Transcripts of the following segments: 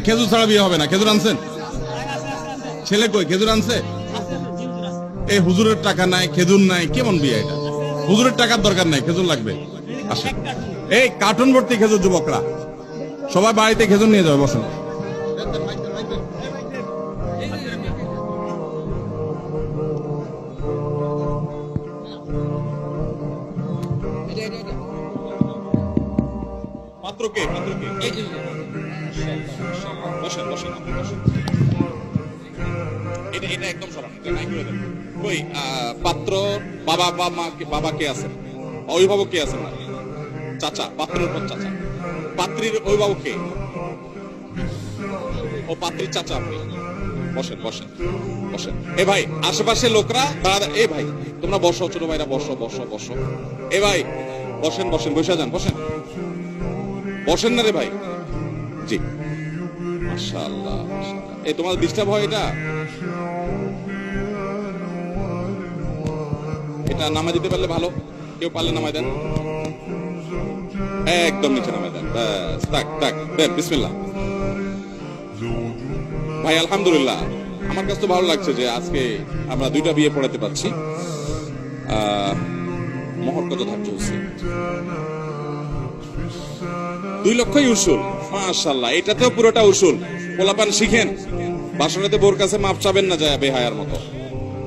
খেজুর ছাড়া বিয়ে হবে না। খেজুর আনছেন? ছেলে কই? খেজুর আনছে? এই হুজুরের টাকা নাই, খেজুর নাই, কেমন বিয়ে এটা? হুজুরের টাকার দরকার নাই, খেজুর লাগবে। আসেন, এই কার্টুন ভর্তি খেজুর, যুবকরা সবাই বাড়িতে খেজুর নিয়ে যাবে, বসেন। পাত্রকে বসেন বসেন বসেন। এটা এটা একদম সরান, এটা নাই করে দেন। কই পাত্র বাবা বা মা, বাবা কে আছেন? অভিভাবক কে আছেন? চাচা, পাত্রের পর চাচা। পাত্রীর অভিভাবক কে? ও পাত্রীর চাচা। আপনি বসেন বসেন বসেন। এ ভাই, আশেপাশে লোকরা দাঁড়া। এ ভাই, তোমরা বসো, ছোট ভাইরা বসো বসো বসো। এ ভাই বসেন বসেন, বসে যান, বসেন বসেন না রে ভাই। জি, মাশাআল্লাহ। এই তোমার ডিস্টার্ব হয় এটা? এটা নামাই দিতে পারলে ভালো, কেউ পারলে নামাই দেন, একদম নিচে নামাই দেন, ব্যাস। তাক তাক দেন, বিসমিল্লাহ। ভাই আলহামদুলিল্লাহ, আমার কাছে তো ভালো লাগছে যে আজকে আমরা দুইটা বিয়ে পড়াতে পারছি। মহর কত ধার্য হচ্ছে? 2 লক্ষই উসুল, মাশাআল্লাহ। এটাতেও পুরোটা উসুল। পোলাপান শিখেন, বাসনাতে বোর কাছে মাপ চাবেন না যায় বেহায়ার মতো।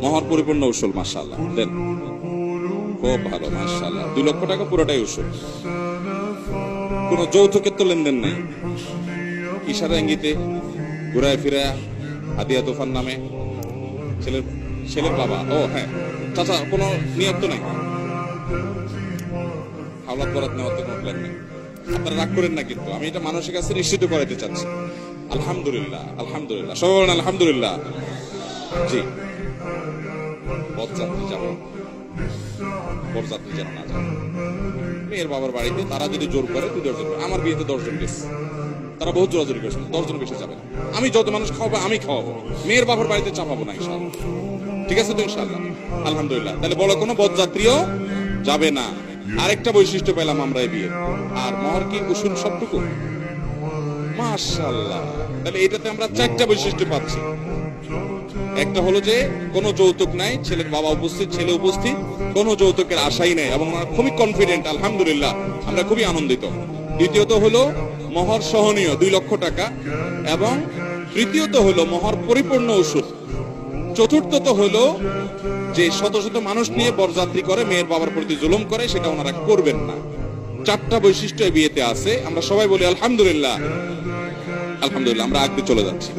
মহর পরিপূর্ণ উসুল, মাশাআল্লাহ। দেন, খুব ভালো, মাশাআল্লাহ। 2 লক্ষ টাকা পুরোটাই উসুল, কোন যৌতুকের তো লেনদেন নাই। ইশারা ইঙ্গিতে ঘুরায় ফিরায় হাদিয়া তোফার নামে ছেলের বাবা। ও হ্যাঁ, চাচা, কোনো নিয়ত তো নাই, হাওলাত বরাত নেওয়ার তো কোনো প্ল্যান নেই। আপনারা রাগ করেন না, কিন্তু আমি এটা মানুষের কাছে নিশ্চিত করাতে চাচ্ছি। আলহামদুলিল্লাহ, আলহামদুলিল্লাহ, সবাই বলেন আলহামদুলিল্লাহ। জি, বরযাত্রী যাবো, বরযাত্রী যেন না যায়। মেয়ের বাবার বাড়িতে তারা যদি জোর করে 2 দশজন, আমার বিয়েতে 10 জন গেছে, তারা বহুত জোরাজোরি করেছিল, 10 জন বেশি যাবে না। আমি যত মানুষ খাওয়াবো আমি খাওয়াবো, মেয়ের বাবার বাড়িতে চাপাবো না, ইনশাআল্লাহ। ঠিক আছে তো, ইনশাআল্লাহ? আলহামদুলিল্লাহ। তাহলে বলো, কোনো বরযাত্রীও যাবে না। আরেকটা বৈশিষ্ট্য পেলাম আমরা এই বিয়ে। আর মহর কি উসুল সবটুকু? মাশাআল্লাহ। তাহলে এটাতে আমরা 4টা বৈশিষ্ট্য পাচ্ছি। একটা হলো যে কোনো যৌতুক নাই, ছেলের বাবা উপস্থিত, ছেলে উপস্থিত, কোনো যৌতুকের আশাই নাই, এবং আমরা খুবই কনফিডেন্ট, আলহামদুলিল্লাহ, আমরা খুবই আনন্দিত। দ্বিতীয়ত হলো মহর সহনীয়, 2 লক্ষ টাকা। এবং তৃতীয়ত হলো মহর পরিপূর্ণ উসুল। চতুর্থত হলো যে শত শত মানুষ নিয়ে বরযাত্রী করে মেয়ের বাবার প্রতি জুলুম করে, সেটা ওনারা করবেন না। 4টা বৈশিষ্ট্য এই বিয়েতে আছে। আমরা সবাই বলি আলহামদুলিল্লাহ, আলহামদুলিল্লাহ। আমরা আগে চলে যাচ্ছি।